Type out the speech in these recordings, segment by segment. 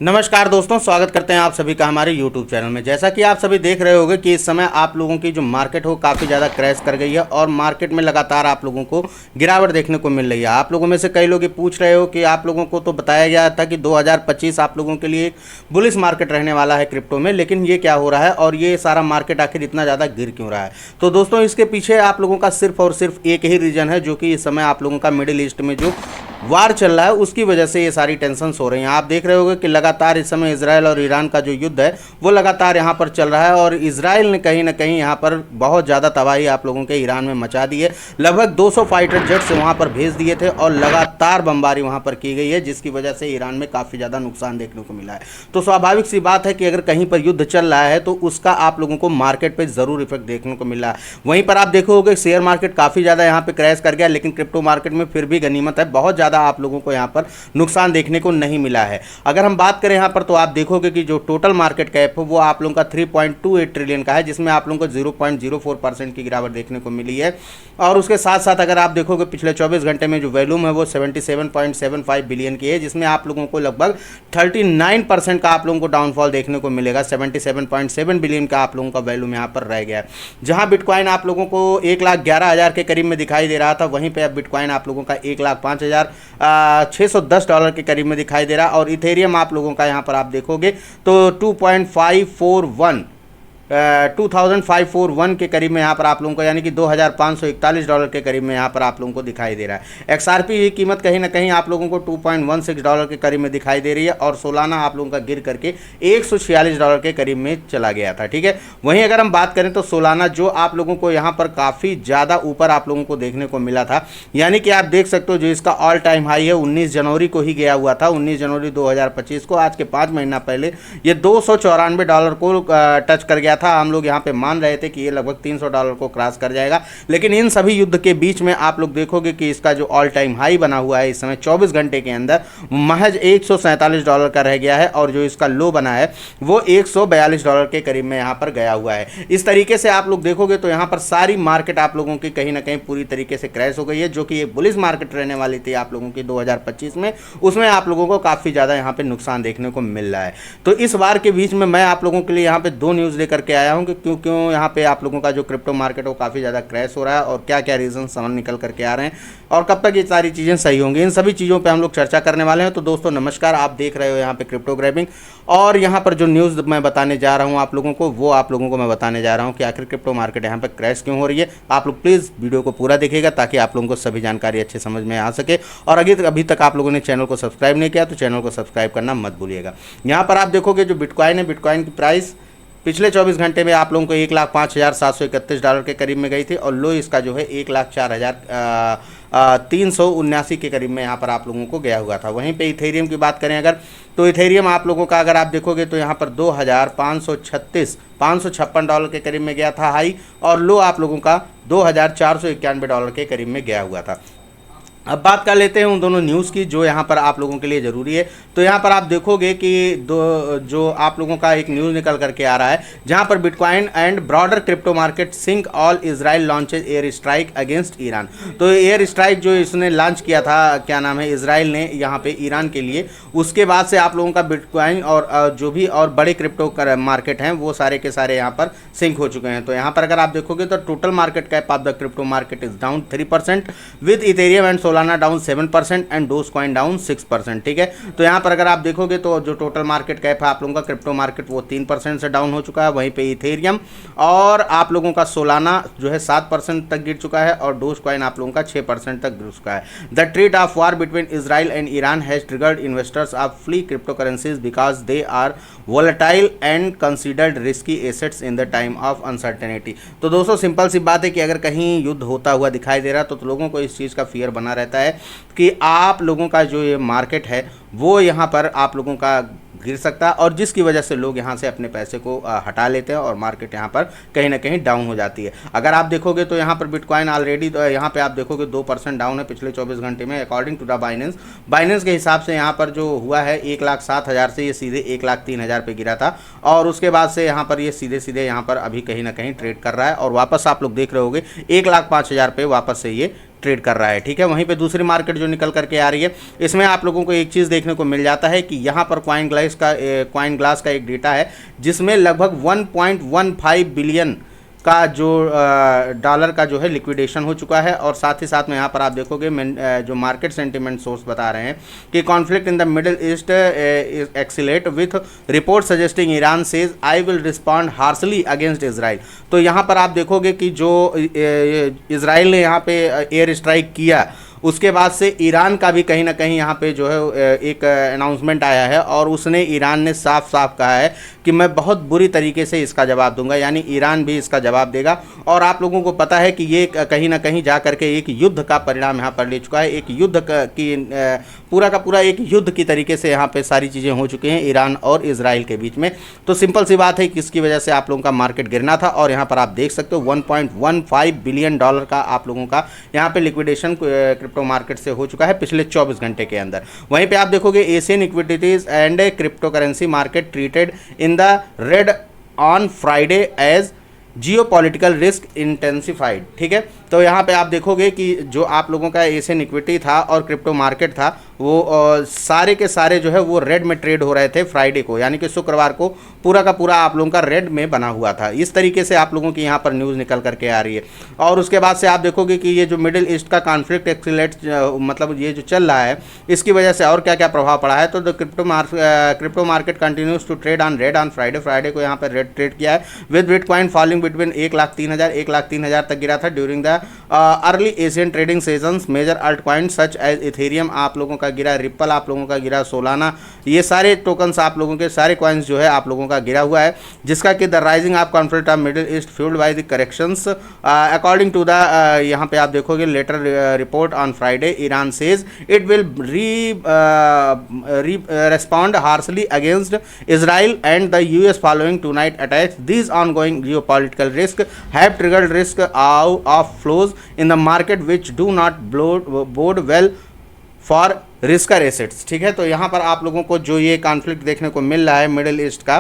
नमस्कार दोस्तों, स्वागत करते हैं आप सभी का हमारे YouTube चैनल में। जैसा कि आप सभी देख रहे होंगे कि इस समय आप लोगों की जो मार्केट हो काफ़ी ज़्यादा क्रैश कर गई है और मार्केट में लगातार आप लोगों को गिरावट देखने को मिल रही है। आप लोगों में से कई लोग ये पूछ रहे हो कि आप लोगों को तो बताया गया था कि 2025 आप लोगों के लिए एक बुलिश मार्केट रहने वाला है क्रिप्टो में, लेकिन ये क्या हो रहा है और ये सारा मार्केट आखिर इतना ज़्यादा गिर क्यों रहा है। तो दोस्तों, इसके पीछे आप लोगों का सिर्फ और सिर्फ एक ही रीज़न है, जो कि इस समय आप लोगों का मिडिल ईस्ट में जो वार चल रहा है उसकी वजह से ये सारी टेंशन्स हो रही हैं। आप देख रहे होंगे कि लगातार इस समय इजराइल और ईरान का जो युद्ध है वो लगातार यहाँ पर चल रहा है और इजराइल ने कहीं ना कहीं यहाँ पर बहुत ज़्यादा तबाही आप लोगों के ईरान में मचा दी है। लगभग 200 फाइटर जेट्स वहाँ पर भेज दिए थे और लगातार बमबारी वहाँ पर की गई है, जिसकी वजह से ईरान में काफ़ी ज़्यादा नुकसान देखने को मिला है। तो स्वाभाविक सी बात है कि अगर कहीं पर युद्ध चल रहा है तो उसका आप लोगों को मार्केट पर ज़रूर इफेक्ट देखने को मिला है। वहीं पर आप देखोगे शेयर मार्केट काफ़ी ज़्यादा यहाँ पर क्रैश कर गया, लेकिन क्रिप्टो मार्केट में फिर भी गनीमत है, बहुत ज़्यादा आप लोगों को यहाँ पर नुकसान देखने को नहीं मिला है। अगर हम बात करें यहाँ पर तो आप देखोगे कि जो टोटल मार्केट कैप है वो आप लोगों का 3.28 ट्रिलियन का है, जिसमें आप लोगों को 0.04% की गिरावट देखने को मिली है। और उसके साथ साथ अगर आप देखोगे पिछले 24 घंटे में जो वैल्यूम है वो 77.75 बिलियन की है, जिसमें आप लोगों को लगभग 39% का आप लोगों को डाउनफॉल देखने को मिलेगा। 77.7 बिलियन का आप लोगों का वैल्यूम यहाँ पर रह गया है। जहाँ बिटकॉइन आप लोगों को 1,11,000 के करीब में दिखाई दे रहा था, वहीं पर अब बिटकॉइन आप लोगों का 1,05,610 डॉलर के करीब में दिखाई दे रहा है। और इथेरियम आप लोगों का यहाँ पर आप देखोगे तो 2541 के करीब में यहाँ पर आप लोगों को, यानी कि 2,541 डॉलर के करीब में यहाँ पर आप लोगों को दिखाई दे रहा है। XRP की कीमत कहीं ना कहीं आप लोगों को 2.16 डॉलर के करीब में दिखाई दे रही है और सोलाना आप लोगों का गिर करके 146 डॉलर के करीब में चला गया था। ठीक है, वहीं अगर हम बात करें तो सोलाना जो आप लोगों को यहाँ पर काफ़ी ज़्यादा ऊपर आप लोगों को देखने को मिला था, यानी कि आप देख सकते हो जो इसका ऑल टाइम हाई है 19 जनवरी को ही गया हुआ था। 19 जनवरी 2025 को, आज के 5 महीना पहले ये 294 डॉलर को टच कर गया था। हम लोग यहाँ पे मान रहे थे कि ये लगभग 300 डॉलर को क्रॉस कर जाएगा, लेकिन इन सभी युद्ध के बीच में आप लोग देखोगे कि इसका जो ऑल टाइम हाई बना हुआ है इस समय 24 घंटे के अंदर महज 147 डॉलर का रह गया है और जो इसका लो बना है वो 142 डॉलर के करीब में यहाँ पर गया हुआ है। इस तरीके से आप लोग देखोगे तो यहाँ पर सारी मार्केट आप लोगों की कहीं ना कहीं पूरी तरीके से क्रैश हो गई है, जो कि ये बुलिश मार्केट रहने वाली थी आप लोगों की 2025 में, उसमें आप लोगों को काफ़ी ज़्यादा यहाँ पे नुकसान देखने को मिल रहा है। तो इस बार के बीच में मैं आप लोगों के लिए यहाँ पे 2 न्यूज़ लेकर के आया हूँ कि क्यों क्यों यहाँ पे आप लोगों का जो क्रिप्टो मार्केट हो काफ़ी ज़्यादा क्रैश हो रहा है और क्या क्या रीज़न समझ निकल करके आ रहे हैं और कब तक ये सारी चीज़ें सही होंगी, इन सभी चीज़ों पे हम लोग चर्चा करने वाले हैं। तो दोस्तों नमस्कार, आप देख रहे हो यहाँ पे क्रिप्टो ग्रैबिंग और यहाँ पर जो न्यूज़ मैं बताने जा रहा हूँ आप लोगों को, वो आप लोगों को मैं बताने जा रहा हूँ कि आखिर क्रिप्टो मार्केट यहाँ पर क्रैश क्यों हो रही है। आप लोग प्लीज़ वीडियो को पूरा देखिएगा ताकि आप लोगों को सभी जानकारी अच्छे समझ में आ सके। और अभी तक आप लोगों ने चैनल को सब्सक्राइब नहीं किया तो चैनल को सब्सक्राइब करना मत भूलिएगा। यहाँ पर आप देखोगे जो बिटकॉइन है, बिटकॉइन की प्राइस पिछले 24 घंटे में आप लोगों को 1,05,731 डॉलर के करीब में गई थी और लो इसका जो है 1,04,379 के करीब में यहाँ पर आप लोगों को गया हुआ था। वहीं पे इथेरियम की बात करें अगर, तो इथेरियम आप लोगों का अगर आप देखोगे तो यहाँ पर 2,556 डॉलर के करीब में गया था हाई और लो आप लोगों का 2,491 डॉलर के करीब में गया हुआ था। अब बात कर लेते हैं उन दोनों न्यूज़ की जो यहाँ पर आप लोगों के लिए ज़रूरी है। तो यहाँ पर आप देखोगे कि जो आप लोगों का एक न्यूज़ निकल करके आ रहा है जहाँ पर Bitcoin and broader crypto market sink all Israel launches air strike against Iran. तो एयर स्ट्राइक जो इसने लॉन्च किया था, क्या नाम है, इजराइल ने यहाँ पे ईरान के लिए, उसके बाद से आप लोगों का बिटकॉइन और जो भी और बड़े क्रिप्टो मार्केट हैं वो सारे के सारे यहाँ पर सिंक हो चुके हैं। तो यहाँ पर अगर आप देखोगे तो total market cap of the crypto market is down 3% with Ethereum and Solana down 7% and Dogecoin down 6%। ठीक है, तो यहाँ पर अगर आप देखोगे तो जो टोटल मार्केट कैप है आप लोगों का क्रिप्टो मार्केट वो 3% से डाउन हो चुका है। वहीं पे इथेरियम और आप लोगों का सोलाना जो है 7% तक गिर चुका है और डोजकॉइन आप लोगों का 6% तक गिर चुका है। The trade of war between Israel and Iran has triggered investors off flee crypto currencies because they are volatile and considered risky assets in the time of uncertainty. तो दोस्तों सिंपल सी बात है कि अगर कहीं युद्ध होता हुआ दिखाई दे रहा है तो लोगों को इस चीज़ का फियर बना रहता है कि आप लोगों का जो ये मार्केट है वो यहाँ पर आप लोगों का गिर सकता है और जिसकी वजह से लोग यहाँ से अपने पैसे को हटा लेते हैं और मार्केट यहाँ पर कहीं ना कहीं डाउन हो जाती है। अगर आप देखोगे तो यहाँ पर बिटकॉइन ऑलरेडी यहाँ पे आप देखोगे 2% डाउन है पिछले 24 घंटे में अकॉर्डिंग टू द बाइनेंस के हिसाब से। यहाँ पर जो हुआ है 1,07,000 से ये सीधे 1,03,000 पे गिरा था और उसके बाद से यहाँ पर ये सीधे यहाँ पर अभी कहीं ना कहीं ट्रेड कर रहा है और वापस आप लोग देख रहे होगे 1,05,000 पे वापस से ये ट्रेड कर रहा है, ठीक है। वहीं पे दूसरी मार्केट जो निकल करके आ रही है, इसमें आप लोगों को एक चीज़ देखने को मिल जाता है कि यहाँ पर कॉइन ग्लास का एक डेटा है जिसमें लगभग 1.15 बिलियन का जो डॉलर का जो है लिक्विडेशन हो चुका है। और साथ ही साथ में यहाँ पर आप देखोगे जो मार्केट सेंटिमेंट सोर्स बता रहे हैं कि conflict in the Middle East escalate with report suggesting Iran says I will respond harshly against Israel. तो यहाँ पर आप देखोगे कि जो इजराइल ने यहाँ पे एयर स्ट्राइक किया, उसके बाद से ईरान का भी कहीं ना कहीं यहाँ पे जो है एक अनाउंसमेंट आया है और उसने ईरान ने साफ साफ कहा है कि मैं बहुत बुरी तरीके से इसका जवाब दूंगा, यानी ईरान भी इसका जवाब देगा। और आप लोगों को पता है कि ये कहीं ना कहीं जा करके एक युद्ध का परिणाम यहाँ पर ले चुका है, एक युद्ध की पूरा का पूरा एक युद्ध की तरीके से यहाँ पे सारी चीज़ें हो चुकी हैं ईरान और इजराइल के बीच में। तो सिंपल सी बात है कि इसकी वजह से आप लोगों का मार्केट गिरना था और यहाँ पर आप देख सकते हो 1.15 बिलियन डॉलर का आप लोगों का यहाँ पे लिक्विडेशन क्रिप्टो मार्केट से हो चुका है पिछले 24 घंटे के अंदर। वहीं पे आप देखोगे Asian equities and crypto currency market traded in the red on Friday as geopolitical risk intensified, ठीक है। तो यहाँ पे आप देखोगे कि जो आप लोगों का एशियन इक्विटी था और क्रिप्टो मार्केट था वो सारे के सारे जो है वो रेड में ट्रेड हो रहे थे फ्राइडे को, यानी कि शुक्रवार को पूरा का पूरा आप लोगों का रेड में बना हुआ था। इस तरीके से आप लोगों की यहाँ पर न्यूज़ निकल करके आ रही है। और उसके बाद से आप देखोगे कि ये जो मिडिल ईस्ट का कॉन्फ्लिक्ट एक्सीलेट मतलब ये जो चल रहा है इसकी वजह से और क्या क्या प्रभाव पड़ा है। तो crypto market continues to trade on red on Friday को यहाँ पर रेड ट्रेड किया है विद बिटकॉइन फॉलिंग बिटवीन 1,03,000 तक गिरा था during the early Asian trading sessions. Major altcoin such as Ethereum आप लोगों का गिरा, रिप्पल आप लोगों का गिरा, सोलाना, ये सारे टोकन्स आप लोगों के सारे कॉइन्स जो है आप लोगों का गिरा हुआ है, जिसका कि the rising of conflict of Middle East fueled by the corrections according to the यहाँ पे आप देखोगे later report on Friday Iran says it will respond harshly against Israel and the US following tonight attacks. These ongoing geopolitical risks have triggered risk of flows in the market which do not bode well for riskier assets, ठीक है। तो यहाँ पर आप लोगों को जो ये कॉन्फ्लिक्ट देखने को मिल रहा है मिडिल ईस्ट का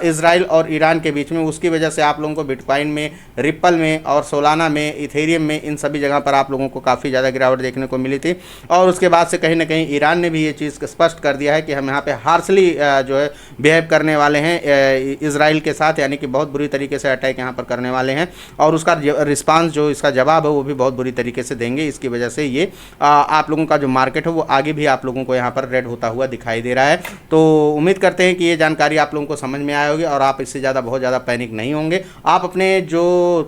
इजराइल और ईरान के बीच में, उसकी वजह से आप लोगों को बिटकॉइन में, रिप्पल में और सोलाना में, इथेरियम में, इन सभी जगह पर आप लोगों को काफ़ी ज़्यादा गिरावट देखने को मिली थी। और उसके बाद से कहीं ना कहीं ईरान ने भी ये चीज़ स्पष्ट कर दिया है कि हम यहाँ पे हार्सली जो है बिहेव करने वाले हैं इजराइल के साथ, यानी कि बहुत बुरी तरीके से अटैक यहाँ पर करने वाले हैं और उसका रिस्पांस जो इसका जवाब है वो भी बहुत बुरी तरीके से देंगे। इसकी वजह से ये आप लोगों का जो मार्केट है वो आगे भी आप लोगों को यहाँ पर रेड होता हुआ दिखाई दे रहा है। तो उम्मीद करते हैं कि ये जानकारी आप लोगों को समझ में आई होगी और आप इससे ज़्यादा बहुत ज़्यादा पैनिक नहीं होंगे। आप अपने जो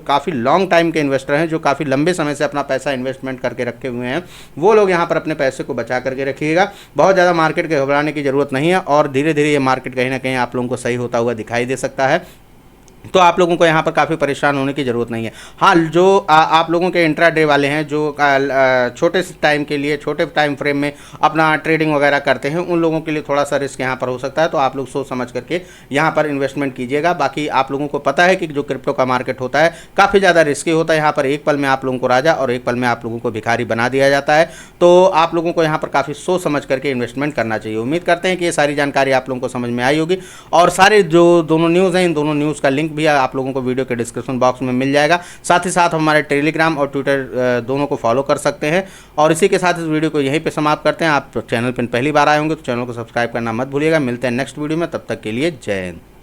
काफ़ी लॉन्ग टाइम के इन्वेस्टर हैं, जो काफ़ी लंबे समय से अपना पैसा इन्वेस्टमेंट करके रखे हुए हैं, वो लोग यहाँ पर अपने पैसे को बचा करके रखिएगा। बहुत ज़्यादा मार्केट के घबराने की ज़रूरत नहीं है और धीरे धीरे ये मार्केट कहीं ना कहीं आप लोगों को सही होता हुआ दिखाई दे सकता है। तो आप लोगों को यहाँ पर काफ़ी परेशान होने की ज़रूरत नहीं है। हाँ, जो आप लोगों के इंट्राडे वाले हैं जो छोटे टाइम के लिए, छोटे टाइम फ्रेम में अपना ट्रेडिंग वगैरह करते हैं, उन लोगों के लिए थोड़ा सा रिस्क यहाँ पर हो सकता है। तो आप लोग सोच समझ करके यहाँ पर इन्वेस्टमेंट कीजिएगा। बाकी आप लोगों को पता है कि जो क्रिप्टो का मार्केट होता है काफ़ी ज़्यादा रिस्की होता है। यहाँ पर एक पल में आप लोगों को राजा और एक पल में आप लोगों को भिखारी बना दिया जाता है। तो आप लोगों को यहाँ पर काफ़ी सोच समझ करके इन्वेस्टमेंट करना चाहिए। उम्मीद करते हैं कि ये सारी जानकारी आप लोगों को समझ में आई होगी और सारे जो दोनों न्यूज़ हैं, इन दोनों न्यूज़ का लिंक भी आप लोगों को वीडियो के डिस्क्रिप्शन बॉक्स में मिल जाएगा। साथ ही साथ हमारे टेलीग्राम और ट्विटर दोनों को फॉलो कर सकते हैं। और इसी के साथ इस वीडियो को यहीं पे समाप्त करते हैं। आप चैनल पर पहली बार आए होंगे तो चैनल को सब्सक्राइब करना मत भूलिएगा। मिलते हैं नेक्स्ट वीडियो में, तब तक के लिए जय हिंद।